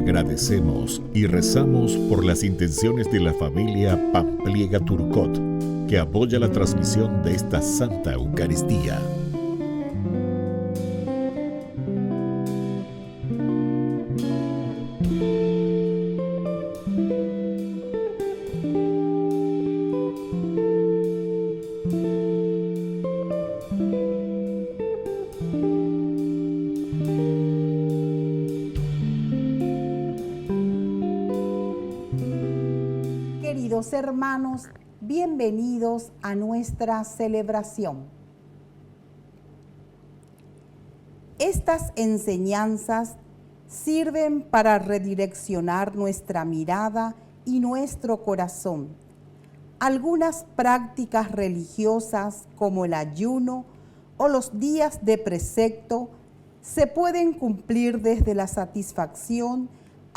Agradecemos y rezamos por las intenciones de la familia Pampliega Turcot, que apoya la transmisión de esta Santa Eucaristía. Queridos hermanos, bienvenidos a nuestra celebración. Estas enseñanzas sirven para redireccionar nuestra mirada y nuestro corazón. Algunas prácticas religiosas como el ayuno o los días de precepto se pueden cumplir desde la satisfacción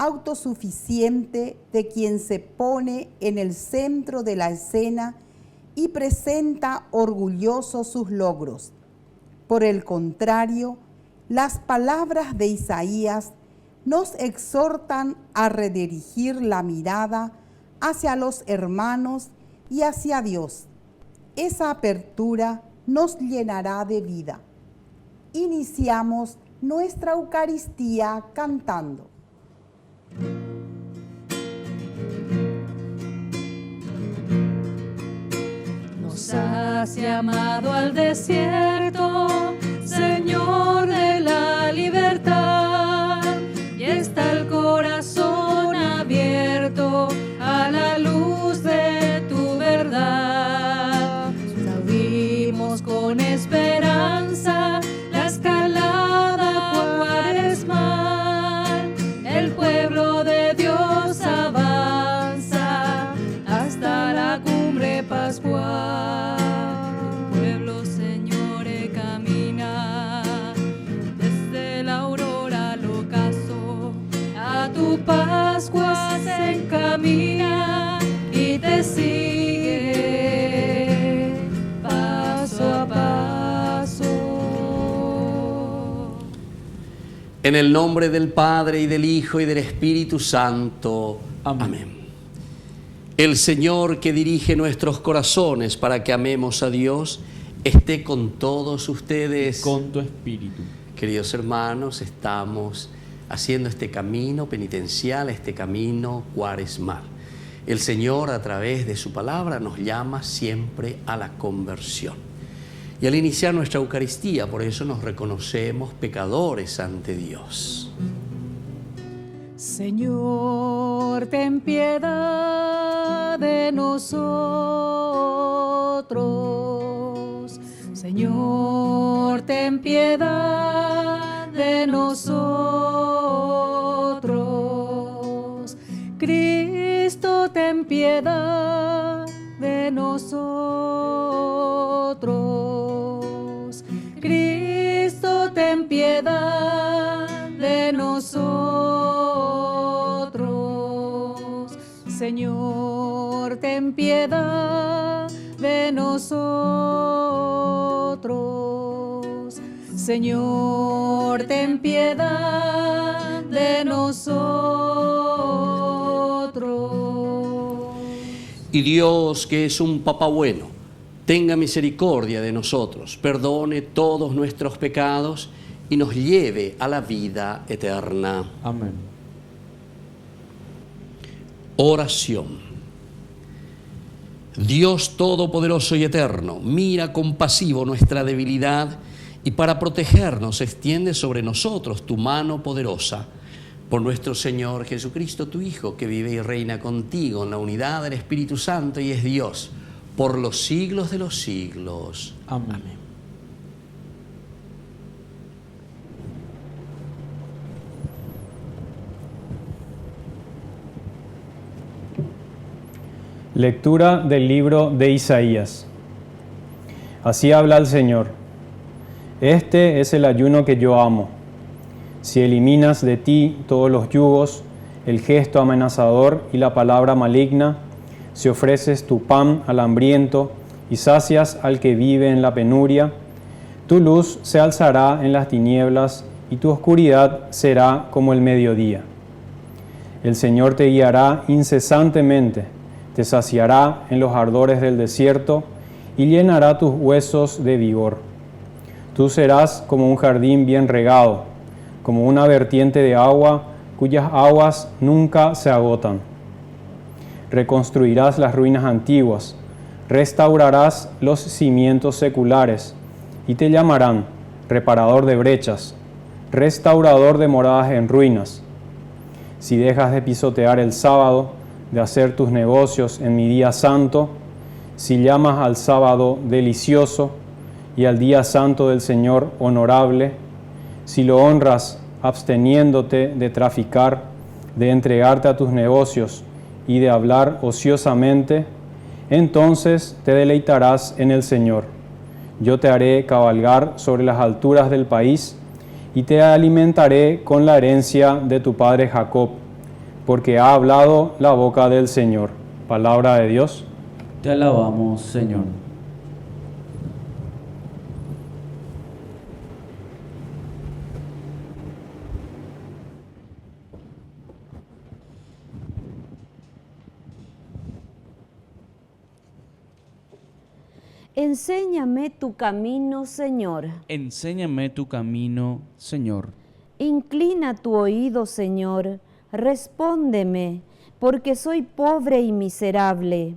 autosuficiente de quien se pone en el centro de la escena y presenta orgulloso sus logros. Por el contrario, las palabras de Isaías nos exhortan a redirigir la mirada hacia los hermanos y hacia Dios. Esa apertura nos llenará de vida. Iniciamos nuestra Eucaristía cantando. Nos has llamado al desierto, Señor de la libertad, y está el corazón abierto a la luz de tu verdad. Subimos con esperanza la escalada cuaresmal, el pueblo de Dios avanza hasta la cumbre pascual. El pueblo, Señor, camina desde la aurora al ocaso, a tu Pascua se encamina y te sigue paso a paso. En el nombre del Padre, y del Hijo, y del Espíritu Santo. Amén. El Señor, que dirige nuestros corazones para que amemos a Dios, esté con todos ustedes. Con tu espíritu. Queridos hermanos, estamos haciendo este camino penitencial, este camino cuaresmal. El Señor, a través de su palabra, nos llama siempre a la conversión. Y al iniciar nuestra Eucaristía, por eso nos reconocemos pecadores ante Dios. Señor, ten piedad de nosotros. Señor, ten piedad de nosotros. Cristo, ten piedad de nosotros. Cristo, ten piedad de nosotros. Señor, ten piedad de nosotros. Señor, ten piedad de nosotros. Y Dios, que es un Papá bueno, tenga misericordia de nosotros, perdone todos nuestros pecados y nos lleve a la vida eterna. Amén. Oración. Dios Todopoderoso y Eterno, mira compasivo nuestra debilidad y para protegernos extiende sobre nosotros tu mano poderosa. Por nuestro Señor Jesucristo, tu Hijo, que vive y reina contigo en la unidad del Espíritu Santo y es Dios, por los siglos de los siglos. Amén. Amén. Lectura del libro de Isaías. Así habla el Señor. Este es el ayuno que yo amo. Si eliminas de ti todos los yugos, el gesto amenazador y la palabra maligna, si ofreces tu pan al hambriento y sacias al que vive en la penuria, tu luz se alzará en las tinieblas y tu oscuridad será como el mediodía. El Señor te guiará incesantemente, te saciará en los ardores del desierto y llenará tus huesos de vigor. Tú serás como un jardín bien regado, como una vertiente de agua cuyas aguas nunca se agotan. Reconstruirás las ruinas antiguas, restaurarás los cimientos seculares y te llamarán reparador de brechas, restaurador de moradas en ruinas. Si dejas de pisotear el sábado, de hacer tus negocios en mi día santo, si llamas al sábado delicioso y al día santo del Señor honorable, si lo honras absteniéndote de traficar, de entregarte a tus negocios y de hablar ociosamente, entonces te deleitarás en el Señor. Yo te haré cabalgar sobre las alturas del país y te alimentaré con la herencia de tu padre Jacob, porque ha hablado la boca del Señor. Palabra de Dios. Te alabamos, Señor. Enséñame tu camino, Señor. Enséñame tu camino, Señor. Inclina tu oído, Señor. Respóndeme, porque soy pobre y miserable.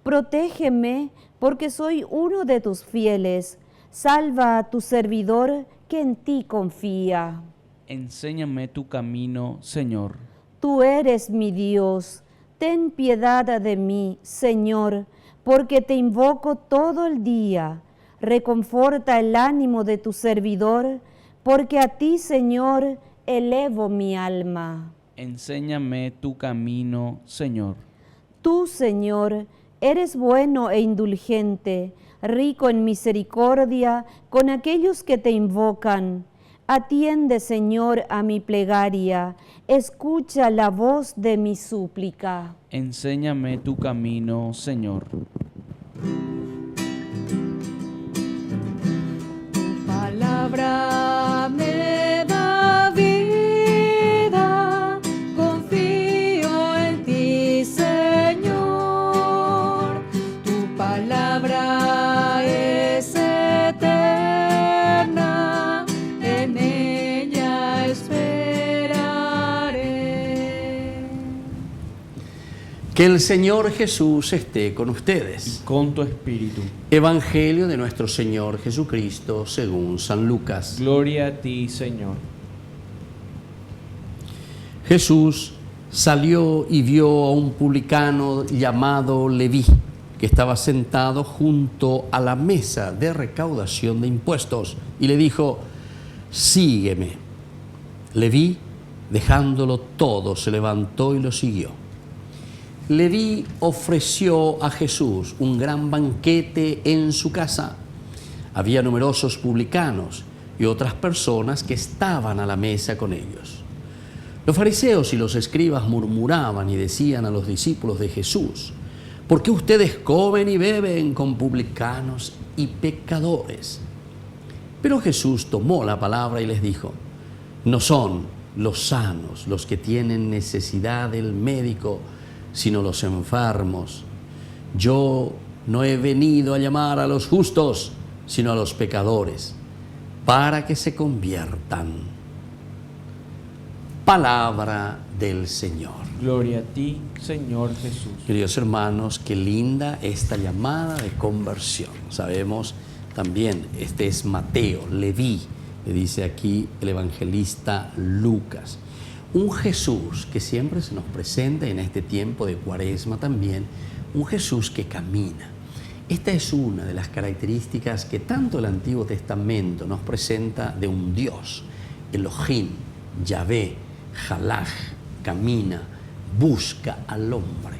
Protégeme, porque soy uno de tus fieles. Salva a tu servidor que en ti confía. Enséñame tu camino, Señor. Tú eres mi Dios. Ten piedad de mí, Señor, porque te invoco todo el día. Reconforta el ánimo de tu servidor, porque a ti, Señor, elevo mi alma. Enséñame tu camino, Señor. Tú, Señor, eres bueno e indulgente, rico en misericordia con aquellos que te invocan. Atiende, Señor, a mi plegaria, escucha la voz de mi súplica. Enséñame tu camino, Señor. Tu palabra me da vida, confío en ti, Señor. Tu palabra es eterna, en ella esperaré. Que el Señor Jesús esté con ustedes. Con tu espíritu. Evangelio de nuestro Señor Jesucristo según San Lucas. Gloria a ti, Señor. Jesús salió y vio a un publicano llamado Leví, que estaba sentado junto a la mesa de recaudación de impuestos, y le dijo: sígueme. Leví, dejándolo todo, se levantó y lo siguió. Leví ofreció a Jesús un gran banquete en su casa. Había numerosos publicanos y otras personas que estaban a la mesa con ellos. Los fariseos y los escribas murmuraban y decían a los discípulos de Jesús: ¿por qué ustedes comen y beben con publicanos y pecadores? Pero Jesús tomó la palabra y les dijo: no son los sanos los que tienen necesidad del médico, sino los enfermos. Yo no he venido a llamar a los justos, sino a los pecadores, para que se conviertan. Palabra del Señor. Gloria a ti, Señor Jesús. Queridos hermanos, qué linda esta llamada de conversión. Sabemos también, este es Mateo, Leví, le dice aquí el evangelista Lucas. Un Jesús que siempre se nos presenta en este tiempo de Cuaresma también, un Jesús que camina. Esta es una de las características que tanto el Antiguo Testamento nos presenta de un Dios, Elohim, Yahvé, Jalaj, camina, busca al hombre.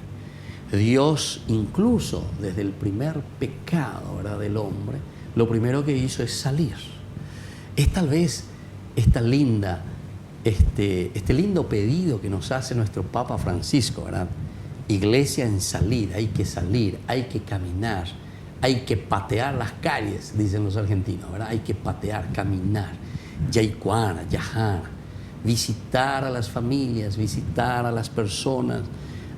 Dios, incluso desde el primer pecado, ¿verdad?, del hombre, lo primero que hizo es salir. Es tal vez esta linda este lindo pedido que nos hace nuestro Papa Francisco, ¿verdad? Iglesia en salida, hay que salir, hay que caminar, hay que patear las calles, dicen los argentinos, ¿verdad? Hay que patear, caminar, yaicuana, yajana, visitar a las familias, visitar a las personas.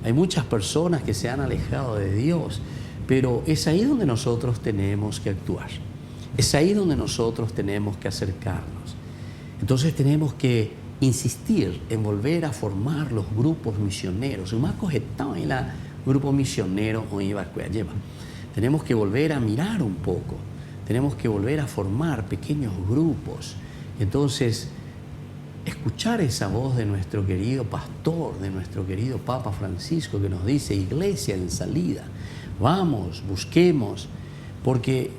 Hay muchas personas que se han alejado de Dios, pero es ahí donde nosotros tenemos que actuar. Es ahí donde nosotros tenemos que acercarnos. Entonces tenemos que insistir en volver a formar los grupos misioneros. Más cogetado en el grupo misionero o iba a llevar. Tenemos que volver a mirar un poco. Tenemos que volver a formar pequeños grupos. Entonces, escuchar esa voz de nuestro querido pastor, de nuestro querido Papa Francisco, que nos dice: iglesia en salida, vamos, busquemos, porque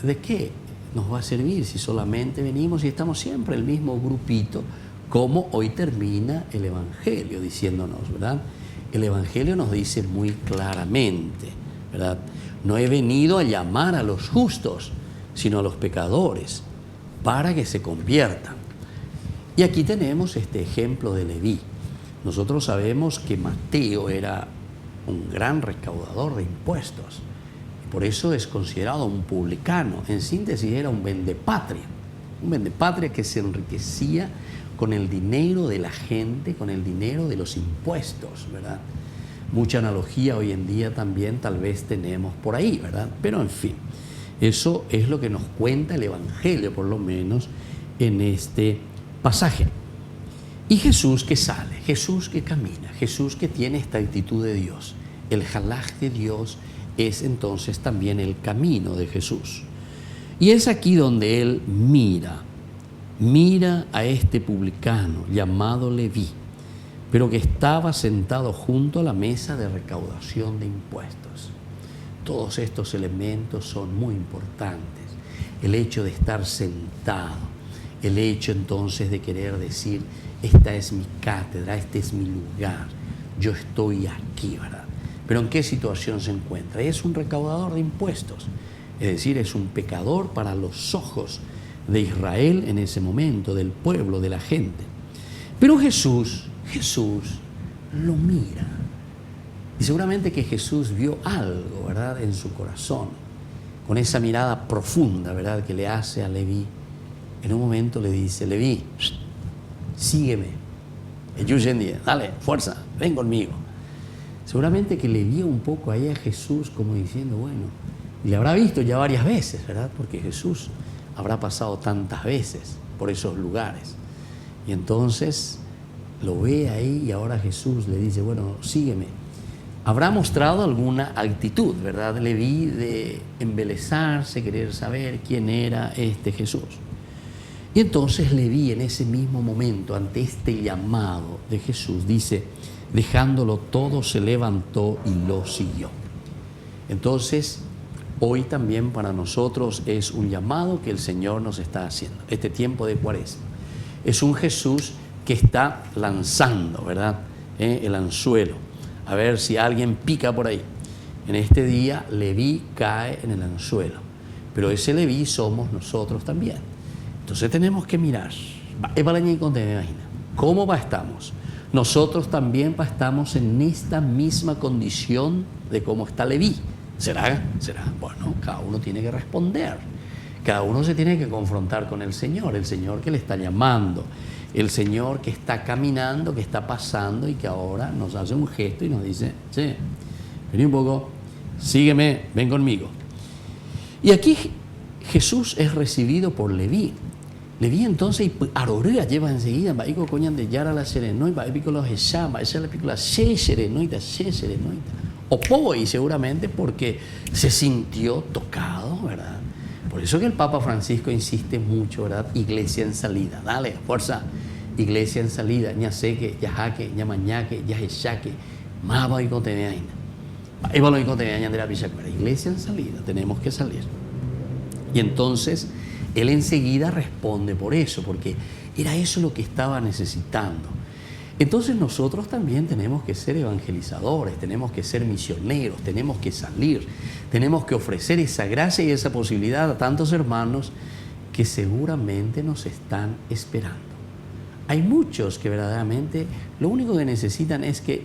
¿de qué nos va a servir si solamente venimos y estamos siempre el mismo grupito, como hoy termina el Evangelio diciéndonos, ¿verdad? El Evangelio nos dice muy claramente, ¿verdad? No he venido a llamar a los justos, sino a los pecadores, para que se conviertan. Y aquí tenemos este ejemplo de Leví. Nosotros sabemos que Mateo era un gran recaudador de impuestos. Y por eso es considerado un publicano. En síntesis, era un vendepatria. Un vendepatria que se enriquecía con el dinero de la gente, con el dinero de los impuestos, ¿verdad? Mucha analogía hoy en día también tal vez tenemos por ahí, ¿verdad? Pero en fin, eso es lo que nos cuenta el Evangelio, por lo menos en este pasaje. Y Jesús que sale, Jesús que camina, Jesús que tiene esta actitud de Dios. El halaj de Dios es entonces también el camino de Jesús. Y es aquí donde Él mira a este publicano llamado Leví, pero que estaba sentado junto a la mesa de recaudación de impuestos. Todos estos elementos son muy importantes. El hecho de estar sentado, el hecho entonces de querer decir: esta es mi cátedra, este es mi lugar, yo estoy aquí, ¿verdad? Pero ¿en qué situación se encuentra? Es un recaudador de impuestos, es decir, es un pecador para los ojos de Israel en ese momento, del pueblo, de la gente. Pero Jesús lo mira. Y seguramente que Jesús vio algo, ¿verdad?, en su corazón, con esa mirada profunda, ¿verdad?, que le hace a Leví. En un momento le dice: Leví, sígueme. Dale, fuerza, ven conmigo. Seguramente que le vio un poco ahí a Jesús como diciendo, bueno, y le habrá visto ya varias veces, ¿verdad? Porque Jesús habrá pasado tantas veces por esos lugares. Y entonces lo ve ahí y ahora Jesús le dice, bueno, sígueme. Habrá mostrado alguna actitud, ¿verdad? Leví de embelezarse, querer saber quién era este Jesús. Y entonces Leví en ese mismo momento, ante este llamado de Jesús, dice, dejándolo todo, se levantó y lo siguió. Entonces, hoy también para nosotros es un llamado que el Señor nos está haciendo, este tiempo de Cuaresma. Es un Jesús que está lanzando, ¿verdad?, el anzuelo, a ver si alguien pica por ahí. En este día, Leví cae en el anzuelo, pero ese Leví somos nosotros también. Entonces tenemos que mirar, ¿cómo estamos? Nosotros también estamos en esta misma condición de cómo está Leví. ¿Será? Bueno, cada uno tiene que responder. Cada uno se tiene que confrontar con el Señor que le está llamando, el Señor que está caminando, que está pasando y que ahora nos hace un gesto y nos dice, sí, vení un poco, sígueme, ven conmigo. Y aquí Jesús es recibido por Leví. Leví entonces, Arorea lleva enseguida, va a ir con de Yara la Serenoita, va a ir con los Eshama, esa es la película, Se Serenoita. O Poi, seguramente porque se sintió tocado, ¿verdad? Por eso que el Papa Francisco insiste mucho, ¿verdad? Iglesia en salida, dale, fuerza, iglesia en salida, ña seque, ya jaque, ña mañaque, ya jechaque, más va y con teneaina. Ahí va lo y con teneaina de la Pichacuera. Iglesia en salida, tenemos que salir. Y entonces él enseguida responde por eso, porque era eso lo que estaba necesitando. Entonces nosotros también tenemos que ser evangelizadores, tenemos que ser misioneros, tenemos que salir, tenemos que ofrecer esa gracia y esa posibilidad a tantos hermanos que seguramente nos están esperando. Hay muchos que verdaderamente lo único que necesitan es que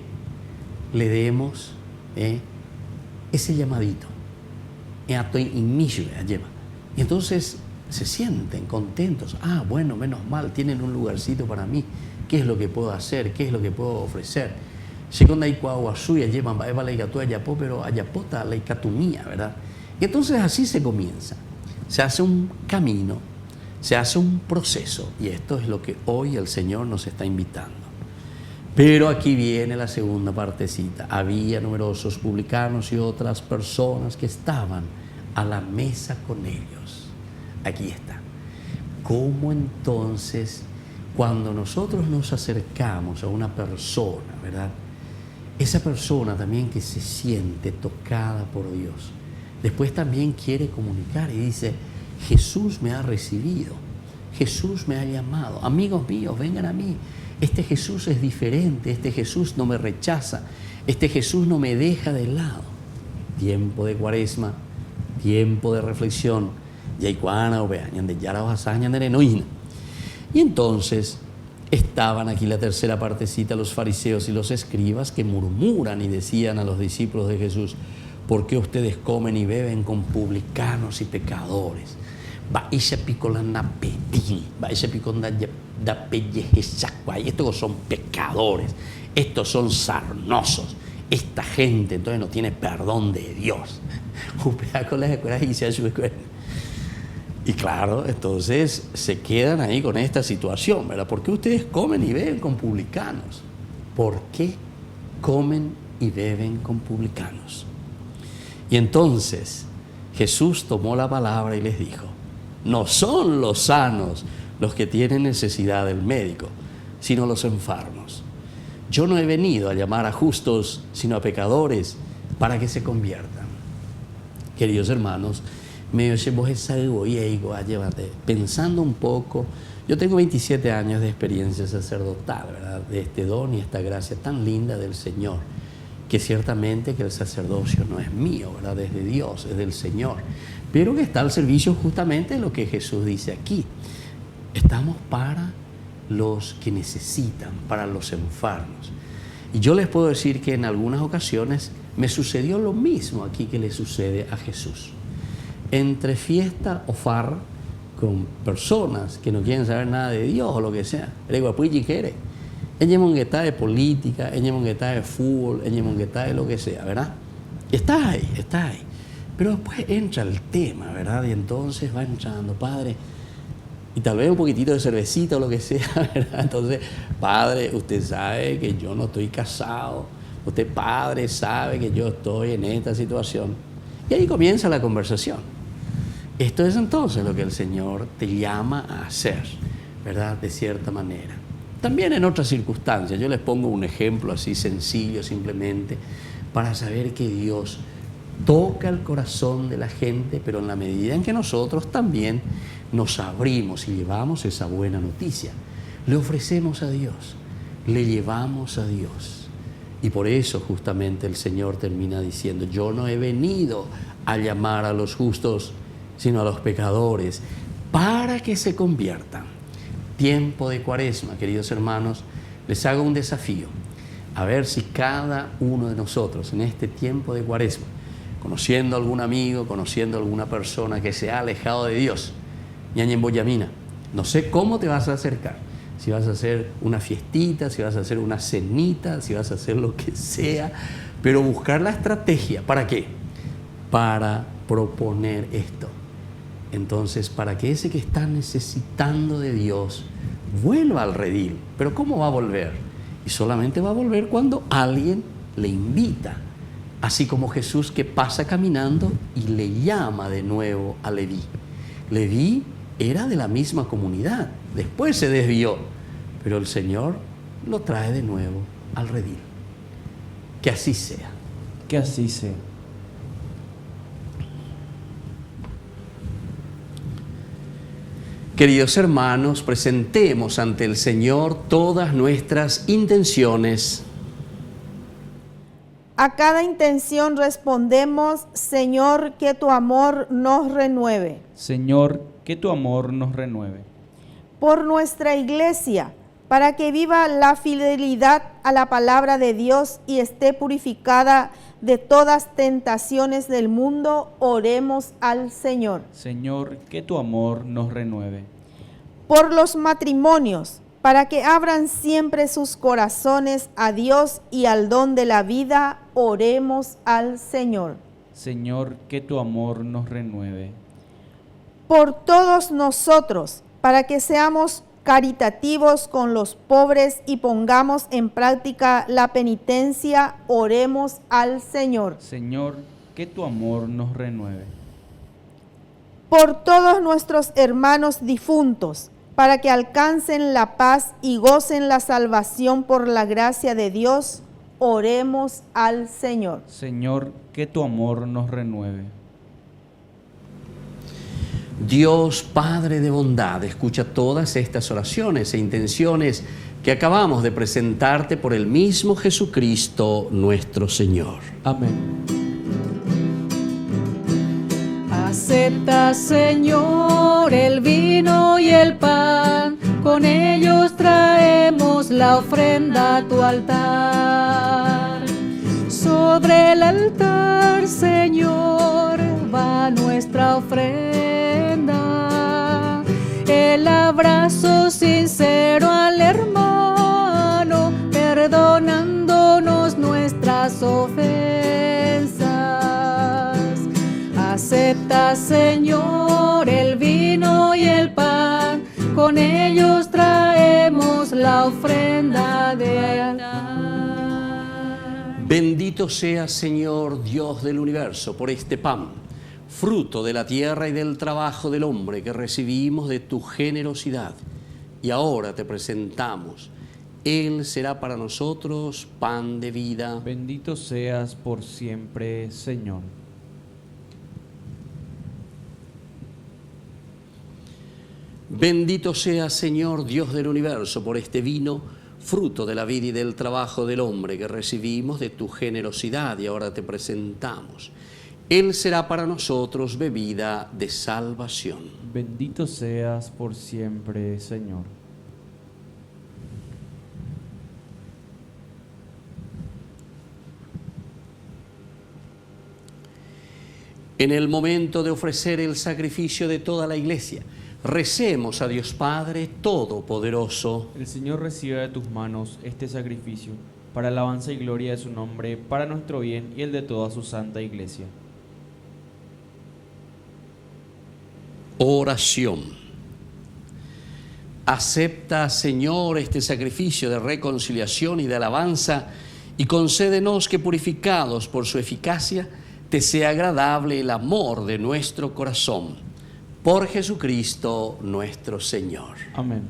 le demos ese llamadito. Y entonces se sienten contentos. Ah, bueno, menos mal, tienen un lugarcito para mí. ¿Qué es lo que puedo hacer? ¿Qué es lo que puedo ofrecer? Segunda y suya llevan a la icatúa yapó, pero ayapota la icatumía, ¿verdad? Y entonces así se comienza. Se hace un camino, se hace un proceso, y esto es lo que hoy el Señor nos está invitando. Pero aquí viene la segunda partecita. Había numerosos publicanos y otras personas que estaban a la mesa con ellos. Aquí está. ¿Cómo entonces, cuando nosotros nos acercamos a una persona, ¿verdad? Esa persona también que se siente tocada por Dios, después también quiere comunicar y dice, Jesús me ha recibido, Jesús me ha llamado, amigos míos, vengan a mí. Este Jesús es diferente, este Jesús no me rechaza, este Jesús no me deja de lado. Tiempo de Cuaresma, tiempo de reflexión, y entonces estaban aquí la tercera partecita, los fariseos y los escribas, que murmuran y decían a los discípulos de Jesús, ¿por qué ustedes comen y beben con publicanos y pecadores? Estos son pecadores, estos son sarnosos, esta gente entonces no tiene perdón de Dios. Y claro, entonces se quedan ahí con esta situación, ¿verdad? ¿Por qué ustedes comen y beben con publicanos? ¿Por qué comen y beben con publicanos? Y entonces Jesús tomó la palabra y les dijo, no son los sanos los que tienen necesidad del médico, sino los enfermos. Yo no he venido a llamar a justos, sino a pecadores, para que se conviertan. Queridos hermanos, pensando un poco, yo tengo 27 años de experiencia sacerdotal, ¿verdad? De este don y esta gracia tan linda del Señor, que ciertamente que el sacerdocio no es mío, ¿verdad? Es de Dios, es del Señor, pero que está al servicio justamente de lo que Jesús dice aquí. Estamos para los que necesitan, para los enfermos. Y yo les puedo decir que en algunas ocasiones me sucedió lo mismo aquí que le sucede a Jesús. Entre fiesta o farra con personas que no quieren saber nada de Dios o lo que sea. Ella mongueta de política, ella mongueta de fútbol, ella mongueta de lo que sea, ¿verdad? Está ahí. Pero después entra el tema, ¿verdad? Y entonces va entrando, Padre, y tal vez un poquitito de cervecita o lo que sea, ¿verdad? Entonces, Padre, usted sabe que yo no estoy casado, usted, Padre, sabe que yo estoy en esta situación. Y ahí comienza la conversación. Esto es entonces lo que el Señor te llama a hacer, ¿verdad? De cierta manera. También en otras circunstancias, yo les pongo un ejemplo así sencillo simplemente para saber que Dios toca el corazón de la gente, pero en la medida en que nosotros también nos abrimos y llevamos esa buena noticia, le ofrecemos a Dios, le llevamos a Dios. Y por eso justamente el Señor termina diciendo, yo no he venido a llamar a los justos, sino a los pecadores, para que se conviertan. Tiempo de Cuaresma, queridos hermanos, les hago un desafío, a ver si cada uno de nosotros en este tiempo de Cuaresma, conociendo a algún amigo, conociendo a alguna persona que se ha alejado de Dios, ñañen boyamina, no sé cómo te vas a acercar, si vas a hacer una fiestita, si vas a hacer una cenita, si vas a hacer lo que sea, pero buscar la estrategia, ¿para qué? Para proponer esto. Entonces, para que ese que está necesitando de Dios vuelva al redil. ¿Pero cómo va a volver? Y solamente va a volver cuando alguien le invita. Así como Jesús, que pasa caminando y le llama de nuevo a Leví. Leví era de la misma comunidad, después se desvió, pero el Señor lo trae de nuevo al redil. Que así sea. Que así sea. Queridos hermanos, presentemos ante el Señor todas nuestras intenciones. A cada intención respondemos, Señor, que tu amor nos renueve. Señor, que tu amor nos renueve. Por nuestra iglesia, para que viva la fidelidad a la palabra de Dios y esté purificada de todas tentaciones del mundo, oremos al Señor. Señor, que tu amor nos renueve. Por los matrimonios, para que abran siempre sus corazones a Dios y al don de la vida, oremos al Señor. Señor, que tu amor nos renueve. Por todos nosotros, para que seamos caritativos con los pobres y pongamos en práctica la penitencia, oremos al Señor. Señor, que tu amor nos renueve. Por todos nuestros hermanos difuntos, para que alcancen la paz y gocen la salvación por la gracia de Dios, oremos al Señor. Señor, que tu amor nos renueve. Dios Padre de bondad, escucha todas estas oraciones e intenciones que acabamos de presentarte por el mismo Jesucristo nuestro Señor. Amén. Acepta, Señor, el vino y el pan, con ellos traemos la ofrenda a tu altar. Sobre el altar, Señor, va nuestra ofrenda, el abrazo sincero al hermano, perdonándonos nuestras ofensas. Acepta, Señor, el vino y el pan, con ellos traemos la ofrenda de altar. Bendito seas, Señor, Dios del universo, por este pan, fruto de la tierra y del trabajo del hombre que recibimos de tu generosidad. Y ahora te presentamos. Él será para nosotros pan de vida. Bendito seas por siempre, Señor. Bendito seas, Señor, Dios del universo, por este vino, fruto de la vida y del trabajo del hombre que recibimos de tu generosidad y ahora te presentamos. Él será para nosotros bebida de salvación. Bendito seas por siempre, Señor. En el momento de ofrecer el sacrificio de toda la iglesia, recemos a Dios Padre Todopoderoso. El Señor reciba de tus manos este sacrificio para alabanza y gloria de su nombre, para nuestro bien y el de toda su santa iglesia. Oración. Acepta, Señor, este sacrificio de reconciliación y de alabanza y concédenos que, purificados por su eficacia, te sea agradable el amor de nuestro corazón. Por Jesucristo nuestro Señor. Amén.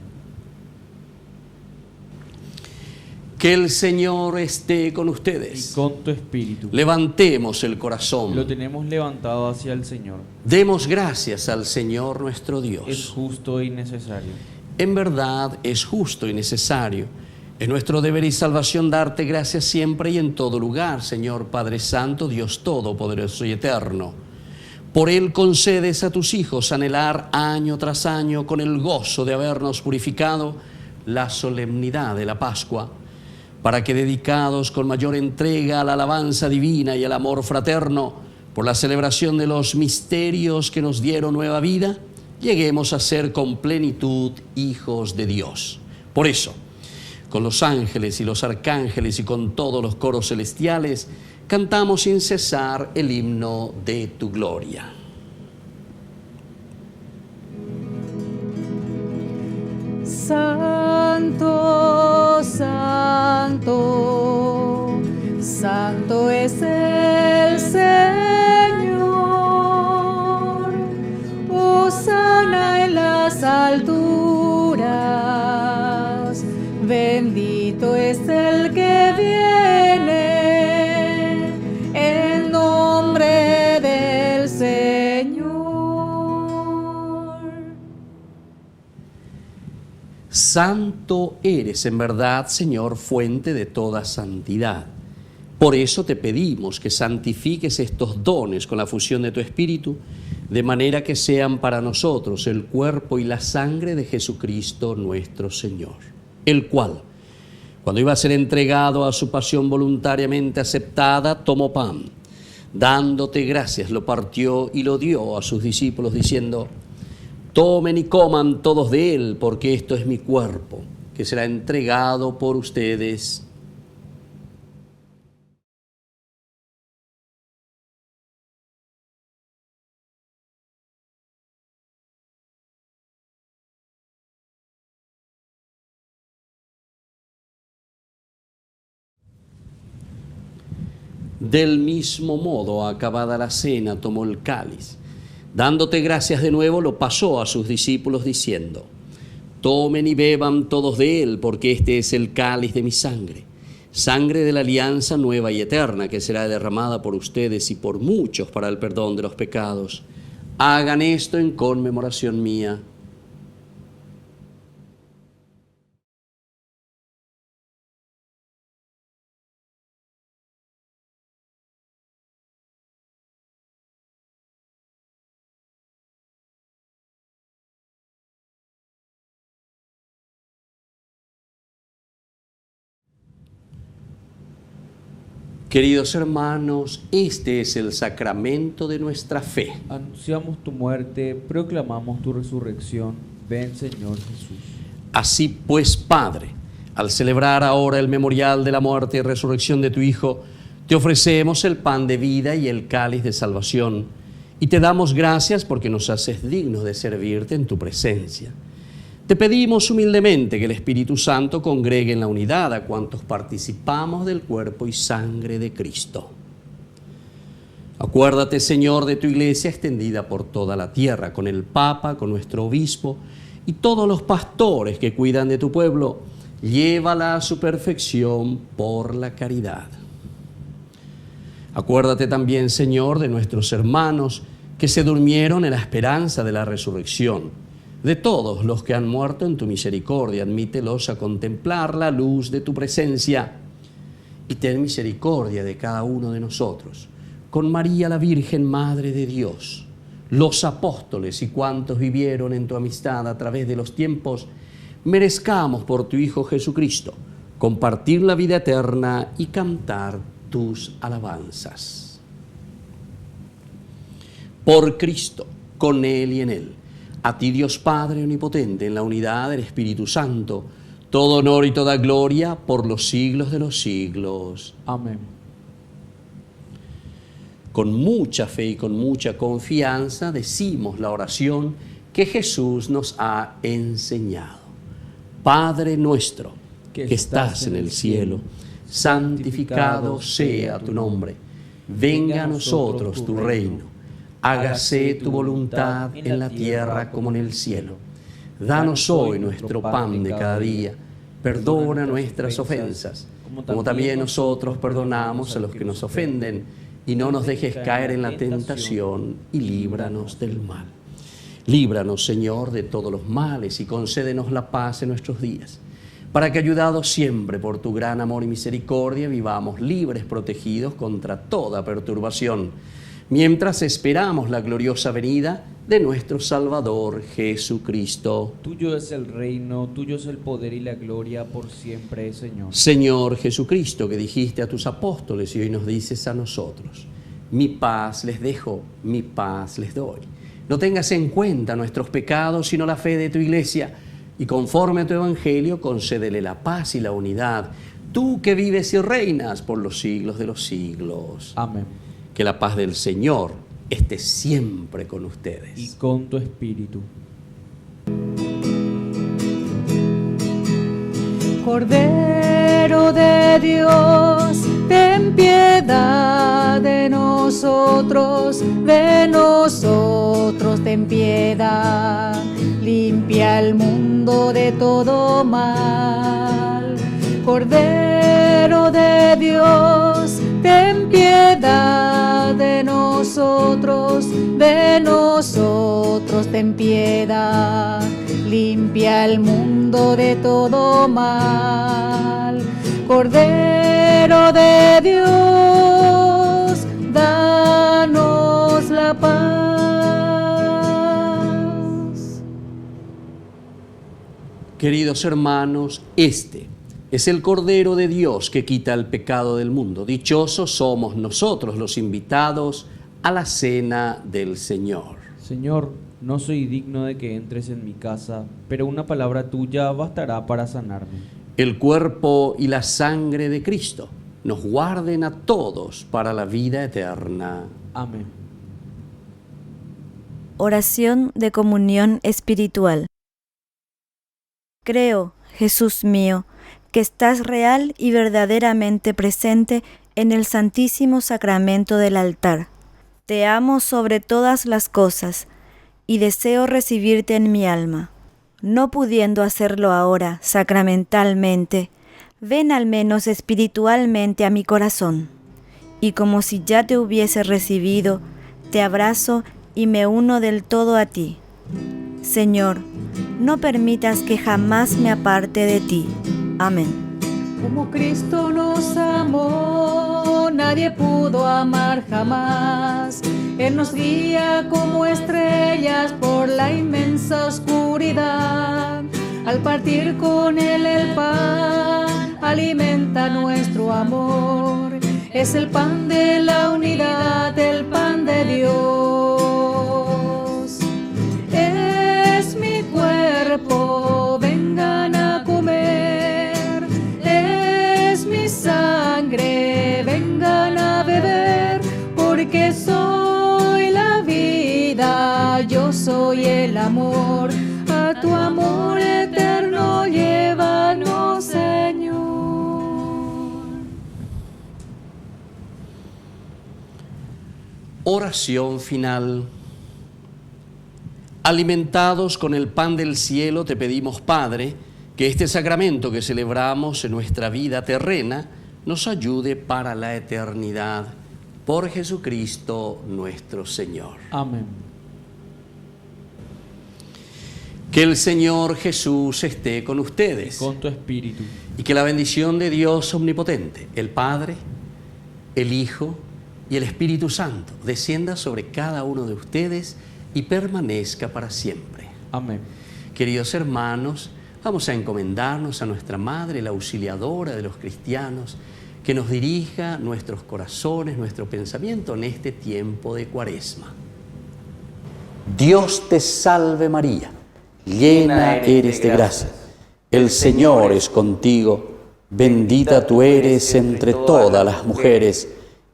Que el Señor esté con ustedes. Y con tu espíritu. Levantemos el corazón. Lo tenemos levantado hacia el Señor. Demos gracias al Señor nuestro Dios. Es justo y necesario. En verdad es justo y necesario. Es nuestro deber y salvación darte gracias siempre y en todo lugar, Señor Padre Santo, Dios Todopoderoso y Eterno. Por Él concedes a tus hijos anhelar año tras año con el gozo de habernos purificado la solemnidad de la Pascua, para que, dedicados con mayor entrega a la alabanza divina y al amor fraterno, por la celebración de los misterios que nos dieron nueva vida, lleguemos a ser con plenitud hijos de Dios. Por eso, con los ángeles y los arcángeles y con todos los coros celestiales, cantamos sin cesar el himno de tu gloria. Santo, santo, santo es el Señor. Hosana en las alturas. Bendito es el que viene en nombre del Señor. Santo eres en verdad, Señor, fuente de toda santidad. Por eso te pedimos que santifiques estos dones con la fusión de tu Espíritu, de manera que sean para nosotros el cuerpo y la sangre de Jesucristo nuestro Señor. el cual, cuando iba a ser entregado a su pasión voluntariamente aceptada, tomó pan. Dándote gracias, lo partió y lo dio a sus discípulos, diciendo: tomen y coman todos de él, porque esto es mi cuerpo, que será entregado por ustedes. Del mismo modo, acabada la cena, tomó el cáliz. Dándote gracias de nuevo, lo pasó a sus discípulos, diciendo: tomen y beban todos de él, porque este es el cáliz de mi sangre, sangre de la alianza nueva y eterna, que será derramada por ustedes y por muchos para el perdón de los pecados. Hagan esto en conmemoración mía. Queridos hermanos, este es el sacramento de nuestra fe. Anunciamos tu muerte, proclamamos tu resurrección. Ven, Señor Jesús. Así pues, Padre, al celebrar ahora el memorial de la muerte y resurrección de tu Hijo, te ofrecemos el pan de vida y el cáliz de salvación, y te damos gracias porque nos haces dignos de servirte en tu presencia. Te pedimos humildemente que el Espíritu Santo congregue en la unidad a cuantos participamos del cuerpo y sangre de Cristo. Acuérdate, Señor, de tu iglesia extendida por toda la tierra, con el Papa, con nuestro obispo y todos los pastores que cuidan de tu pueblo. Llévala a su perfección por la caridad. Acuérdate también, Señor, de nuestros hermanos que se durmieron en la esperanza de la resurrección. De todos los que han muerto en tu misericordia, admítelos a contemplar la luz de tu presencia. Y ten misericordia de cada uno de nosotros, con María la Virgen, Madre de Dios, los apóstoles y cuantos vivieron en tu amistad a través de los tiempos, merezcamos por tu Hijo Jesucristo compartir la vida eterna y cantar tus alabanzas. Por Cristo, con Él y en Él, a ti, Dios Padre omnipotente, en la unidad del Espíritu Santo, todo honor y toda gloria por los siglos de los siglos. Amén. Con mucha fe y con mucha confianza decimos la oración que Jesús nos ha enseñado. Padre nuestro, que estás en el cielo, santificado sea tu nombre. Venga a nosotros tu reino. Hágase tu voluntad en la tierra como en el cielo. Danos hoy nuestro pan de cada día. Perdona nuestras ofensas, como también nosotros perdonamos a los que nos ofenden. Y no nos dejes caer en la tentación y líbranos del mal. Líbranos, Señor, de todos los males y concédenos la paz en nuestros días, para que, ayudados siempre por tu gran amor y misericordia, vivamos libres, protegidos contra toda perturbación, mientras esperamos la gloriosa venida de nuestro Salvador Jesucristo. Tuyo es el reino, tuyo es el poder y la gloria por siempre, Señor. Señor Jesucristo, que dijiste a tus apóstoles y hoy nos dices a nosotros: mi paz les dejo, mi paz les doy. No tengas en cuenta nuestros pecados, sino la fe de tu iglesia, y conforme a tu evangelio concédele la paz y la unidad, tú que vives y reinas por los siglos de los siglos. Amén. Que la paz del Señor esté siempre con ustedes. Y con tu espíritu. Cordero de Dios, ten piedad de nosotros, ten piedad. Limpia el mundo de todo mal. Cordero de Dios, ten piedad de nosotros, ten piedad. Limpia el mundo de todo mal. Cordero de Dios, danos la paz. Queridos hermanos, este es el Cordero de Dios que quita el pecado del mundo. Dichosos somos nosotros los invitados a la cena del Señor. Señor, no soy digno de que entres en mi casa, pero una palabra tuya bastará para sanarme. El cuerpo y la sangre de Cristo nos guarden a todos para la vida eterna. Amén. Oración de comunión espiritual. Creo, Jesús mío, que estás real y verdaderamente presente en el Santísimo Sacramento del altar. Te amo sobre todas las cosas y deseo recibirte en mi alma. No pudiendo hacerlo ahora sacramentalmente, ven al menos espiritualmente a mi corazón. Y como si ya te hubiese recibido, te abrazo y me uno del todo a ti. Señor, no permitas que jamás me aparte de ti. Amén. Como Cristo nos amó, nadie pudo amar jamás. Él nos guía como estrellas por la inmensa oscuridad. Al partir con Él el pan, alimenta nuestro amor. Es el pan de la unidad, el pan de Dios. Es mi cuerpo, vengan a comer. Es mi sangre, vengan a beber. Porque soy la vida, yo soy el amor. A tu amor eterno llévanos, Señor. Oración final. Alimentados con el pan del cielo, te pedimos, Padre, que este sacramento que celebramos en nuestra vida terrena nos ayude para la eternidad. Por Jesucristo nuestro Señor. Amén. Que el Señor Jesús esté con ustedes. Con tu espíritu. Y que la bendición de Dios omnipotente, el Padre, el Hijo y el Espíritu Santo descienda sobre cada uno de ustedes y permanezca para siempre. Amén. Queridos hermanos, vamos a encomendarnos a nuestra Madre, la auxiliadora de los cristianos, que nos dirija nuestros corazones, nuestro pensamiento en este tiempo de Cuaresma. Dios te salve María, llena eres de gracia. El Señor es contigo, bendita tú eres entre todas las mujeres,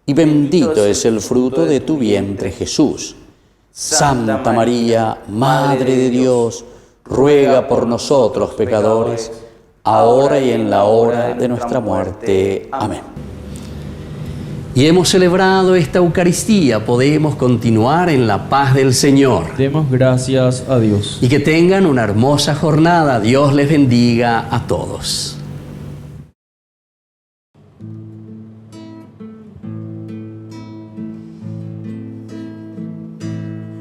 y bendito es el fruto de tu vientre, Jesús. Santa María, Madre de Dios, ruega por nosotros pecadores, ahora y en la hora de nuestra muerte. Amén. Y hemos celebrado esta Eucaristía, podemos continuar en la paz del Señor. Demos gracias a Dios. Y que tengan una hermosa jornada. Dios les bendiga a todos.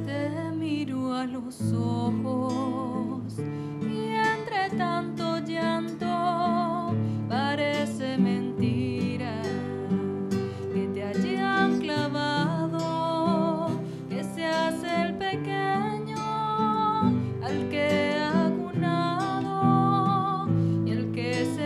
Te miro a los ojos y entre tanto llanto parece mentira que te hayan clavado, que seas el pequeño al que ha cunado y el que se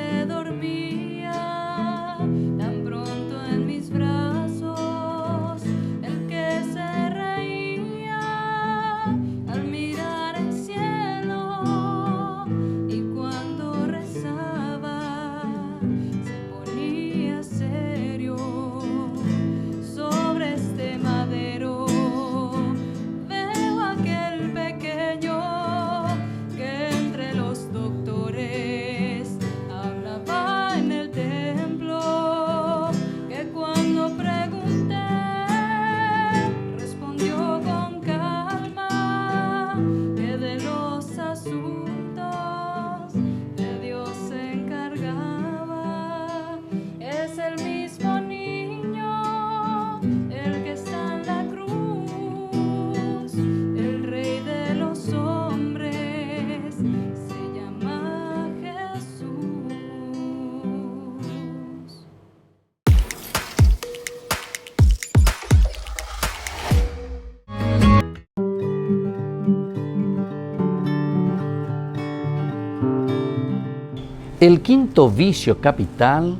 El quinto vicio capital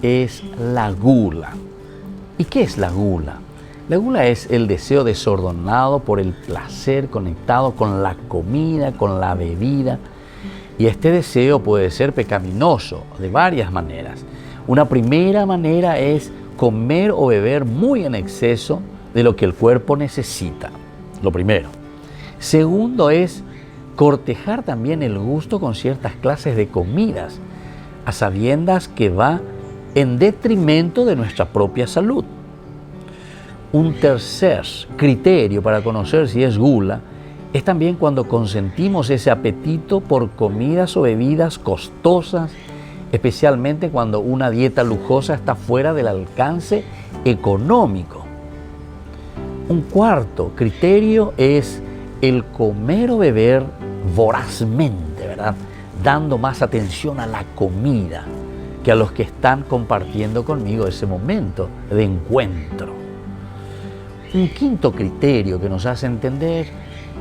es la gula. ¿Y qué es la gula? La gula es el deseo desordenado por el placer conectado con la comida, con la bebida. Y este deseo puede ser pecaminoso de varias maneras. Una primera manera es comer o beber muy en exceso de lo que el cuerpo necesita. Lo primero. Segundo es cortejar también el gusto con ciertas clases de comidas, a sabiendas que va en detrimento de nuestra propia salud. Un tercer criterio para conocer si es gula es también cuando consentimos ese apetito por comidas o bebidas costosas, especialmente cuando una dieta lujosa está fuera del alcance económico. Un cuarto criterio es el comer o beber vorazmente, ¿verdad? Dando más atención a la comida que a los que están compartiendo conmigo ese momento de encuentro. Un quinto criterio que nos hace entender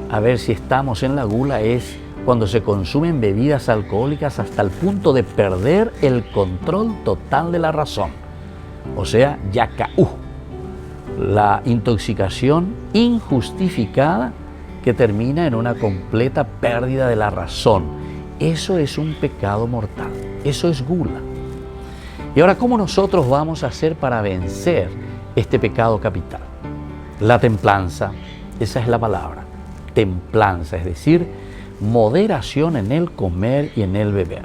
a ver si estamos en la gula es cuando se consumen bebidas alcohólicas hasta el punto de perder el control total de la razón. O sea, yacaú, la intoxicación injustificada que termina en una completa pérdida de la razón. Eso es un pecado mortal, eso es gula. Y ahora, ¿cómo nosotros vamos a hacer para vencer este pecado capital? La templanza, esa es la palabra, templanza, es decir, moderación en el comer y en el beber.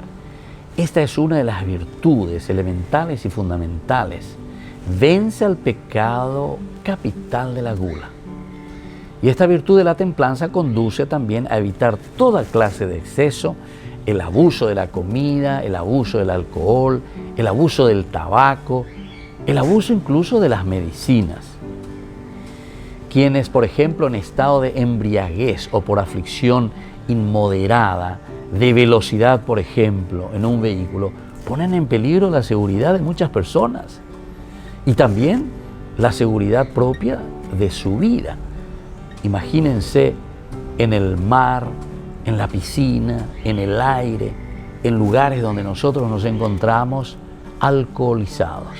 Esta es una de las virtudes elementales y fundamentales. Vence al pecado capital de la gula. Y esta virtud de la templanza conduce también a evitar toda clase de exceso, el abuso de la comida, el abuso del alcohol, el abuso del tabaco, el abuso incluso de las medicinas. Quienes, por ejemplo, en estado de embriaguez o por aflicción inmoderada, de velocidad, por ejemplo, en un vehículo, ponen en peligro la seguridad de muchas personas y también la seguridad propia de su vida. Imagínense en el mar, en la piscina, en el aire, en lugares donde nosotros nos encontramos alcoholizados.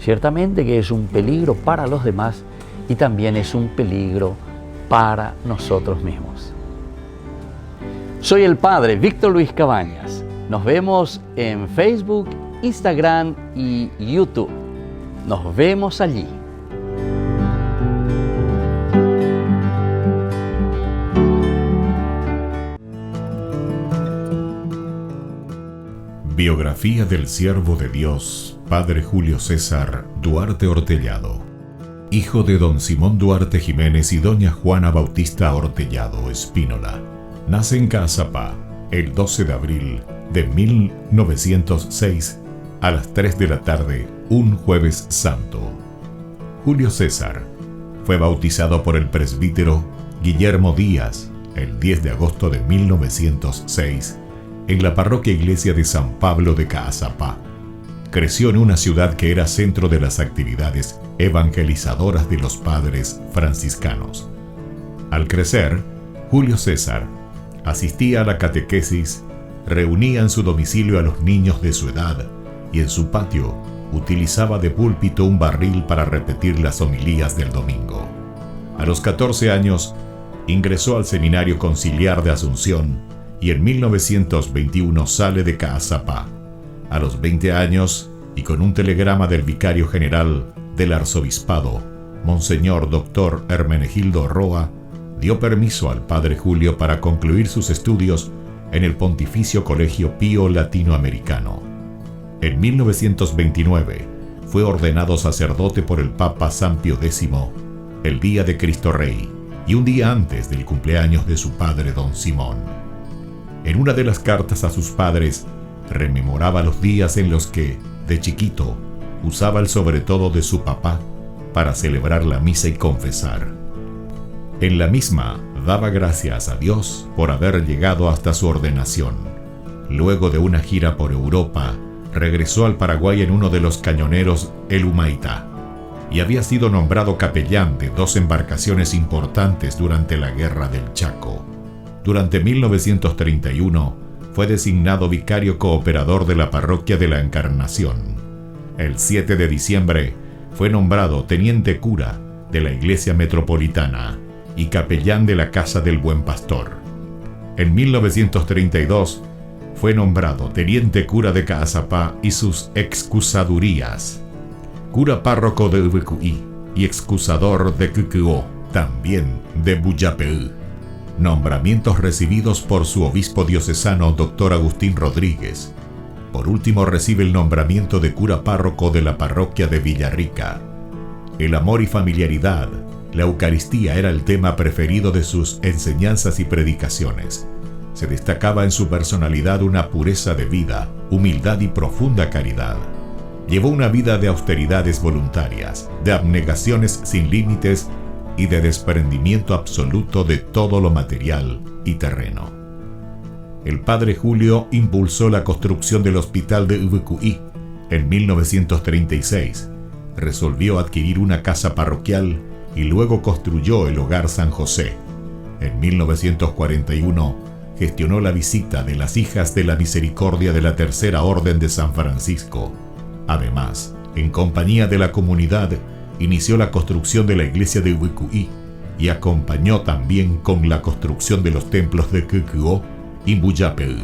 Ciertamente que es un peligro para los demás y también es un peligro para nosotros mismos. Soy el Padre Víctor Luis Cabañas. Nos vemos en Facebook, Instagram y YouTube. Nos vemos allí. Biografía del siervo de Dios, Padre Julio César Duarte Ortellado, hijo de don Simón Duarte Jiménez y doña Juana Bautista Ortellado Espínola. Nace en Caazapá el 12 de abril de 1906 a las 3 de la tarde, un jueves santo. Julio César fue bautizado por el presbítero Guillermo Díaz el 10 de agosto de 1906 en la parroquia Iglesia de San Pablo de Caazapá. Creció en una ciudad que era centro de las actividades evangelizadoras de los padres franciscanos. Al crecer, Julio César asistía a la catequesis, reunía en su domicilio a los niños de su edad y en su patio utilizaba de púlpito un barril para repetir las homilías del domingo. A los 14 años ingresó al Seminario Conciliar de Asunción y en 1921 sale de Caazapá. A los 20 años, y con un telegrama del vicario general del arzobispado, Monseñor Dr. Hermenegildo Roa, dio permiso al padre Julio para concluir sus estudios en el Pontificio Colegio Pío Latinoamericano. En 1929 fue ordenado sacerdote por el Papa San Pío X, el día de Cristo Rey, y un día antes del cumpleaños de su padre don Simón. En una de las cartas a sus padres, rememoraba los días en los que, de chiquito, usaba el sobretodo de su papá para celebrar la misa y confesar. En la misma, daba gracias a Dios por haber llegado hasta su ordenación. Luego de una gira por Europa, regresó al Paraguay en uno de los cañoneros El Humaitá y había sido nombrado capellán de 2 embarcaciones importantes durante la Guerra del Chaco. Durante 1931 fue designado vicario cooperador de la parroquia de la Encarnación. El 7 de diciembre fue nombrado teniente cura de la Iglesia Metropolitana y capellán de la Casa del Buen Pastor. En 1932 fue nombrado teniente cura de Caazapá y sus excusadurías, cura párroco de Ubucuí y excusador de Cucuó, también de Buyapeú. Nombramientos recibidos por su obispo diocesano, Dr. Agustín Rodríguez. Por último, recibe el nombramiento de cura párroco de la parroquia de Villarrica. El amor y familiaridad, la Eucaristía era el tema preferido de sus enseñanzas y predicaciones. Se destacaba en su personalidad una pureza de vida, humildad y profunda caridad. Llevó una vida de austeridades voluntarias, de abnegaciones sin límites y de desprendimiento absoluto de todo lo material y terreno. El padre Julio impulsó la construcción del hospital de Ubucuí en 1936, resolvió adquirir una casa parroquial y luego construyó el Hogar San José. En 1941 gestionó la visita de las Hijas de la Misericordia de la Tercera Orden de San Francisco. Además, en compañía de la comunidad, inició la construcción de la iglesia de Ubucuí y acompañó también con la construcción de los templos de Cucuó y Buyapeú.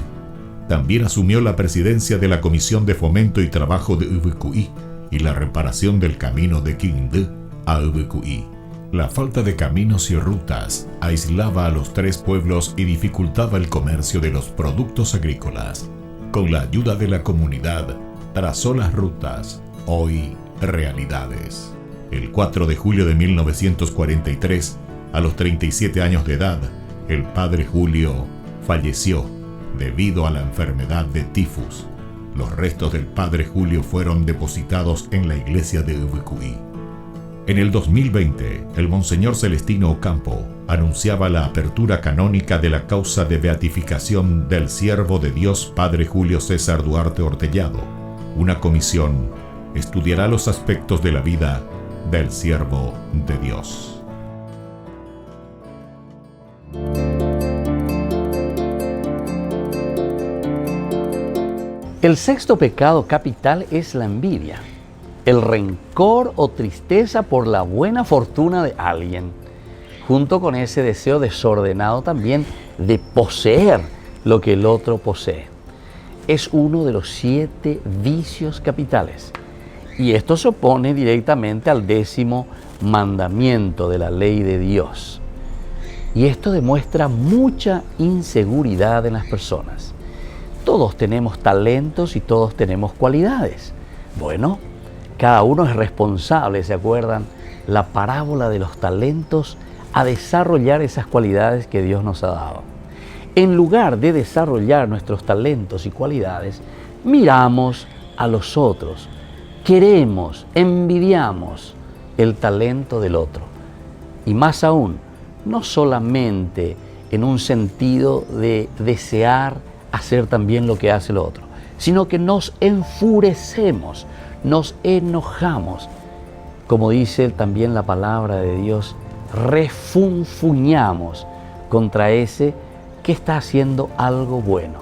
También asumió la presidencia de la Comisión de Fomento y Trabajo de Ubucuí y la reparación del camino de Quindú a Ubucuí. La falta de caminos y rutas aislaba a los tres pueblos y dificultaba el comercio de los productos agrícolas. Con la ayuda de la comunidad, trazó las rutas, hoy realidades. El 4 de julio de 1943, a los 37 años de edad, el padre Julio falleció debido a la enfermedad de tifus. Los restos del padre Julio fueron depositados en la iglesia de Ubucuí. En el 2020, el Monseñor Celestino Ocampo anunciaba la apertura canónica de la causa de beatificación del siervo de Dios Padre Julio César Duarte Ortellado. Una comisión estudiará los aspectos de la vida del siervo de Dios. El sexto pecado capital es la envidia, el rencor o tristeza por la buena fortuna de alguien, junto con ese deseo desordenado también de poseer lo que el otro posee. Es uno de los 7 vicios capitales y esto se opone directamente al 10º mandamiento de la ley de Dios. Y esto demuestra mucha inseguridad en las personas. Todos tenemos talentos y todos tenemos cualidades. Bueno, cada uno es responsable, ¿se acuerdan? La parábola de los talentos a desarrollar esas cualidades que Dios nos ha dado. En lugar de desarrollar nuestros talentos y cualidades, miramos a los otros, queremos, envidiamos el talento del otro. Y más aún, no solamente en un sentido de desear hacer también lo que hace el otro, sino que nos enfurecemos, nos enojamos. Como dice también la palabra de Dios, refunfuñamos contra ese que está haciendo algo bueno.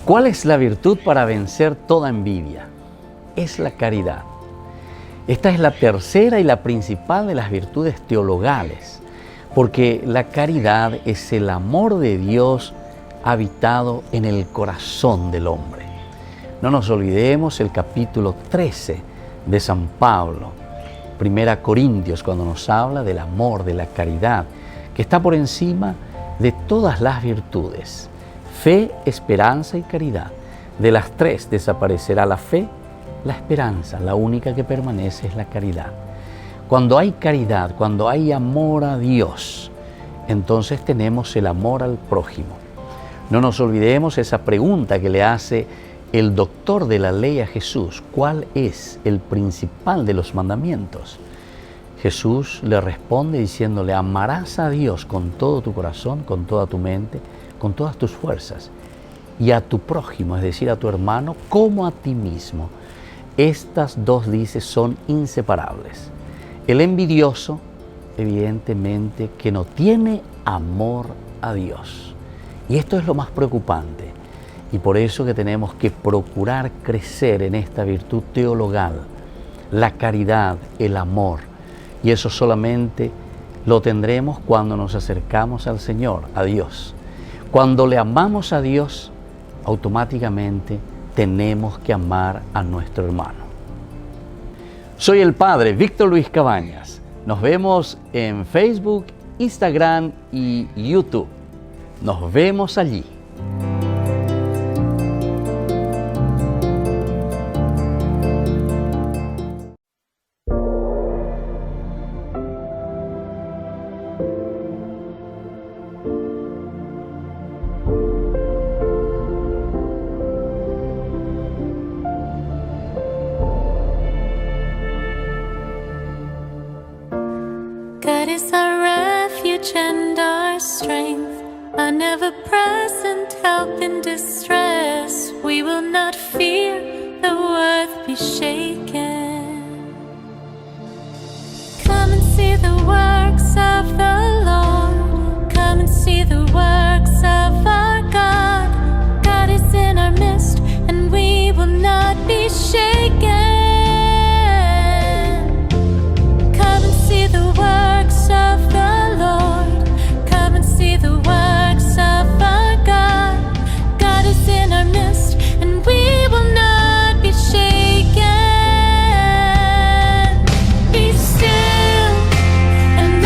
¿Cuál es la virtud para vencer toda envidia? Es la caridad. Esta es la tercera y la principal de las virtudes teologales, porque la caridad es el amor de Dios habitado en el corazón del hombre. No nos olvidemos el capítulo 13 de San Pablo, 1 Corintios, cuando nos habla del amor, de la caridad, que está por encima de todas las virtudes. Fe, esperanza y caridad. De las 3 desaparecerá la fe, la esperanza, la única que permanece es la caridad. Cuando hay caridad, cuando hay amor a Dios, entonces tenemos el amor al prójimo. No nos olvidemos esa pregunta que le hace el doctor de la ley a Jesús: ¿cuál es el principal de los mandamientos? Jesús le responde diciéndole: amarás a Dios con todo tu corazón, con toda tu mente, con todas tus fuerzas, y a tu prójimo, es decir, a tu hermano, como a ti mismo. Estas 2, dice, son inseparables. El envidioso, evidentemente, que no tiene amor a Dios. Y esto es lo más preocupante. Y por eso que tenemos que procurar crecer en esta virtud teologal, la caridad, el amor. Y eso solamente lo tendremos cuando nos acercamos al Señor, a Dios. Cuando le amamos a Dios, automáticamente tenemos que amar a nuestro hermano. Soy el Padre Víctor Luis Cabañas. Nos vemos en Facebook, Instagram y YouTube. Nos vemos allí. God is our refuge and our strength, an ever-present help in distress. We will not fear, though earth be shaken. Come and see the works of the Lord. Come and see the works of our God. God is in our midst, and we will not be shaken. Come and see the works of the Lord. Come and see the works of our God. God is in our midst, and we will not be shaken. Be still and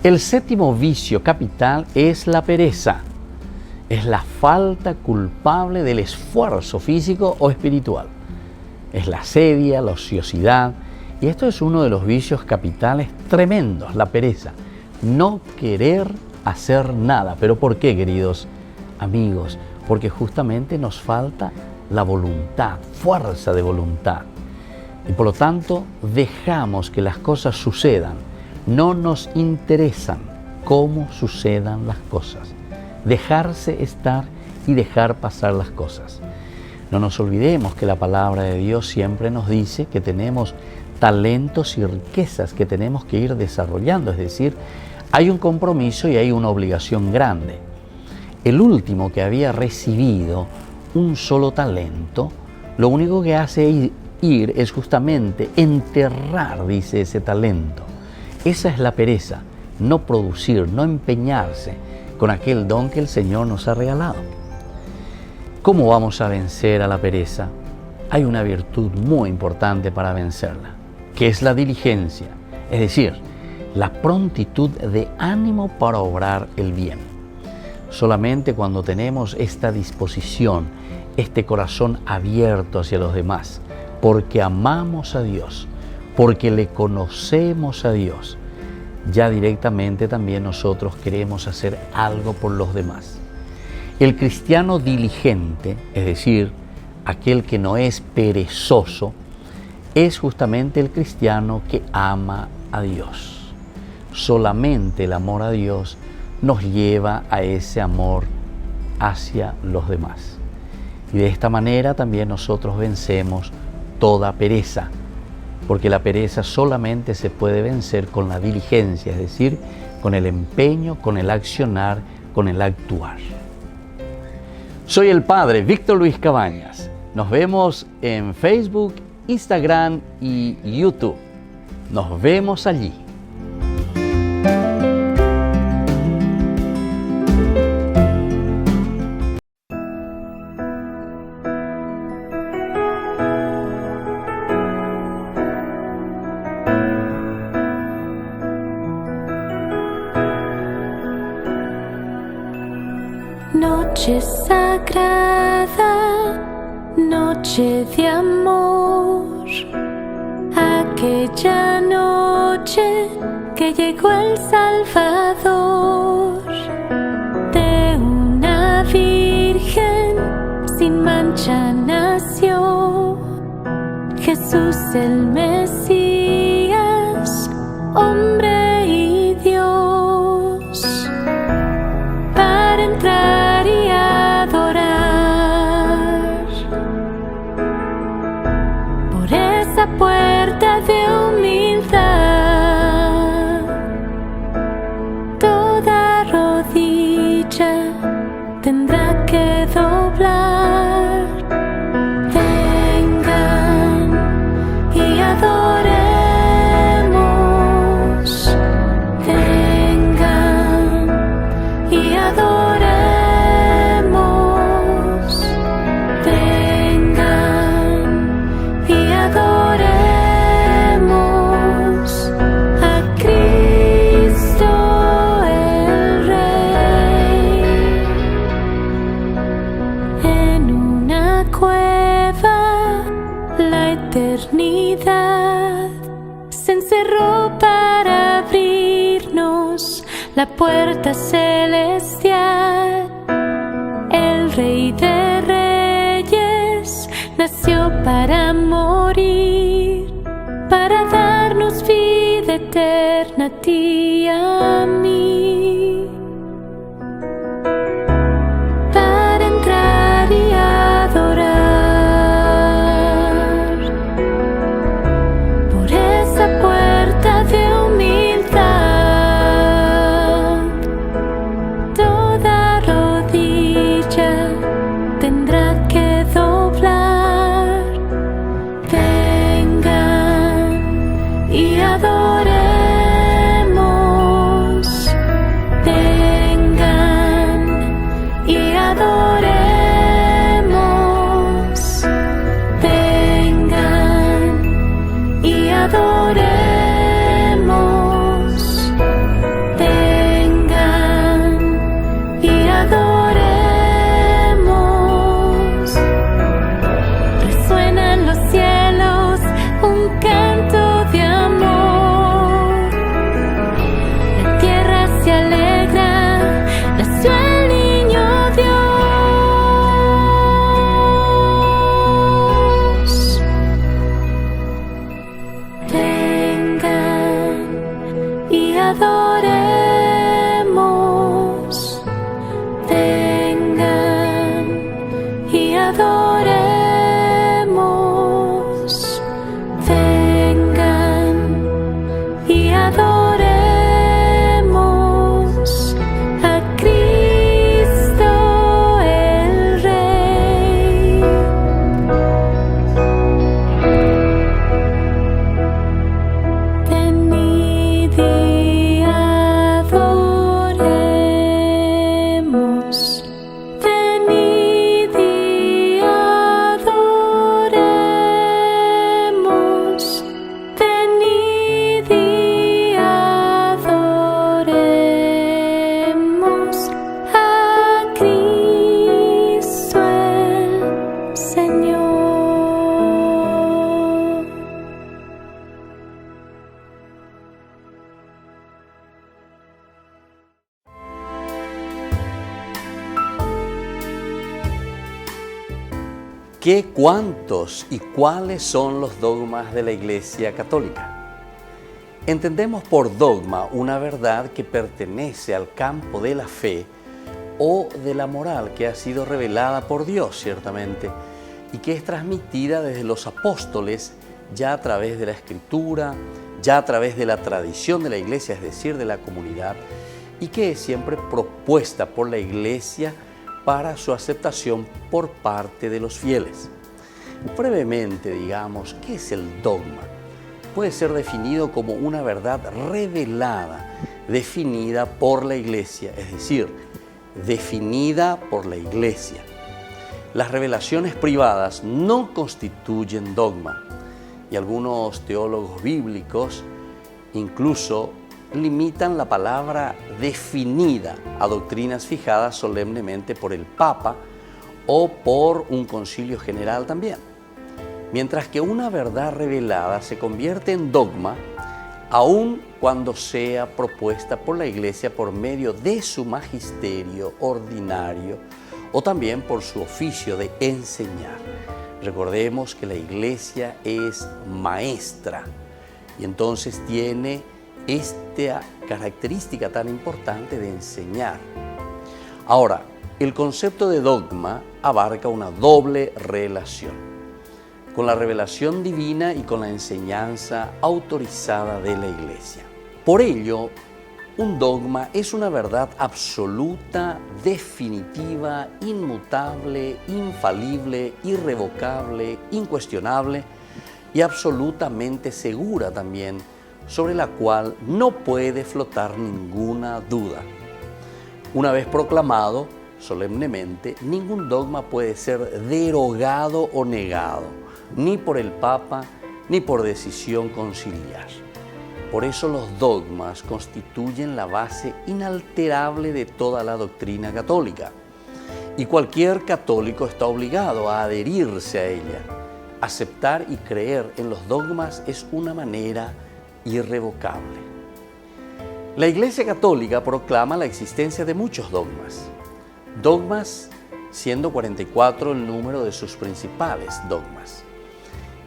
El séptimo vicio capital es la pereza. Es la falta culpable del esfuerzo físico o espiritual. Es la asedia, la ociosidad. Y esto es uno de los vicios capitales tremendos, la pereza. No querer hacer nada. ¿Pero por qué, queridos amigos? Porque justamente nos falta la voluntad, fuerza de voluntad. Y por lo tanto, dejamos que las cosas sucedan. No nos interesan cómo sucedan las cosas. Dejarse estar y dejar pasar las cosas. No nos olvidemos que la palabra de Dios siempre nos dice que tenemos talentos y riquezas que tenemos que ir desarrollando. Es decir, hay un compromiso y hay una obligación grande. El último que había recibido un solo talento, lo único que hace ir es justamente enterrar, dice, ese talento. Esa es la pereza, no producir, no empeñarse con aquel don que el Señor nos ha regalado. ¿Cómo vamos a vencer a la pereza? Hay una virtud muy importante para vencerla, que es la diligencia, es decir, la prontitud de ánimo para obrar el bien. Solamente cuando tenemos esta disposición, este corazón abierto hacia los demás, porque amamos a Dios, porque le conocemos a Dios, ya directamente también nosotros queremos hacer algo por los demás. El cristiano diligente, es decir, aquel que no es perezoso, es justamente el cristiano que ama a Dios. Solamente el amor a Dios nos lleva a ese amor hacia los demás. Y de esta manera también nosotros vencemos toda pereza, porque la pereza solamente se puede vencer con la diligencia, es decir, con el empeño, con el accionar, con el actuar. Soy el Padre Víctor Luis Cabañas. Nos vemos en Facebook, Instagram y YouTube. Nos vemos allí. Noche sagrada, noche de amor, aquella noche que llegó el Salvador, de una virgen sin mancha nació, Jesús el Mesías, hombre y Dios, para entrar y adorar por esa puerta de humildad. Toda rodilla tendrá que doblar. Vengan y adoremos. Vengan y adoremos. Vengan y adoremos a Cristo el Rey. En una cueva la eternidad se encerró para abrirnos la puerta celestial. El Rey de Reyes nació para morir, para darnos vida eterna a ti y a mí. Para entrar y adorar por esa puerta de humildad. Toda rodilla tendrá que doblar. Vengan y adoremos. Vengan y adoremos. Vengan y adoremos. Vengan adoremos. Vengan y adoremos. Vengan y adoremos a Cristo el Rey. Venid y adoremos. Venid y adoremos. Venid y adoremos a Cristo el Señor. ¿Qué, cuántos y cuáles son los dogmas de la Iglesia Católica? Entendemos por dogma una verdad que pertenece al campo de la fe o de la moral que ha sido revelada por Dios, ciertamente, y que es transmitida desde los apóstoles ya a través de la Escritura, ya a través de la tradición de la Iglesia, es decir, de la comunidad, y que es siempre propuesta por la Iglesia para su aceptación por parte de los fieles. Brevemente, digamos, ¿qué es el dogma? Puede ser definido como una verdad revelada, definida por la Iglesia, es decir, definida por la Iglesia. Las revelaciones privadas no constituyen dogma, y algunos teólogos bíblicos incluso limitan la palabra definida a doctrinas fijadas solemnemente por el Papa o por un concilio general también. Mientras que una verdad revelada se convierte en dogma aun cuando sea propuesta por la Iglesia por medio de su magisterio ordinario o también por su oficio de enseñar. Recordemos que la Iglesia es maestra y entonces tiene esta característica tan importante de enseñar. Ahora, el concepto de dogma abarca una doble relación, con la revelación divina y con la enseñanza autorizada de la Iglesia. Por ello, un dogma es una verdad absoluta, definitiva, inmutable, infalible, irrevocable, incuestionable y absolutamente segura también, sobre la cual no puede flotar ninguna duda. Una vez proclamado solemnemente, ningún dogma puede ser derogado o negado, ni por el Papa, ni por decisión conciliar. Por eso los dogmas constituyen la base inalterable de toda la doctrina católica, y cualquier católico está obligado a adherirse a ella. Aceptar y creer en los dogmas es una manera irrevocable. La Iglesia Católica proclama la existencia de muchos dogmas, siendo 44 el número de sus principales dogmas.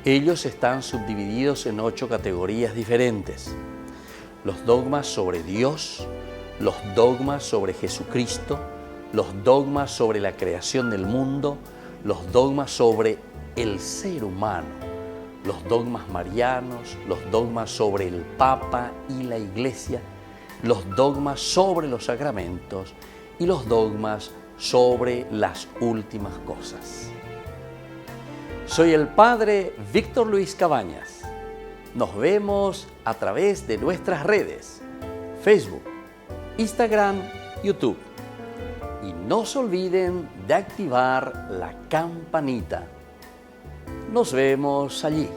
Ellos están subdivididos en 8 categorías diferentes: los dogmas sobre Dios, los dogmas sobre Jesucristo, los dogmas sobre la creación del mundo, los dogmas sobre el ser humano, los dogmas marianos, los dogmas sobre el Papa y la Iglesia, los dogmas sobre los sacramentos y los dogmas sobre las últimas cosas. Soy el Padre Víctor Luis Cabañas. Nos vemos a través de nuestras redes, Facebook, Instagram, YouTube. Y no se olviden de activar la campanita. Nos vemos allí.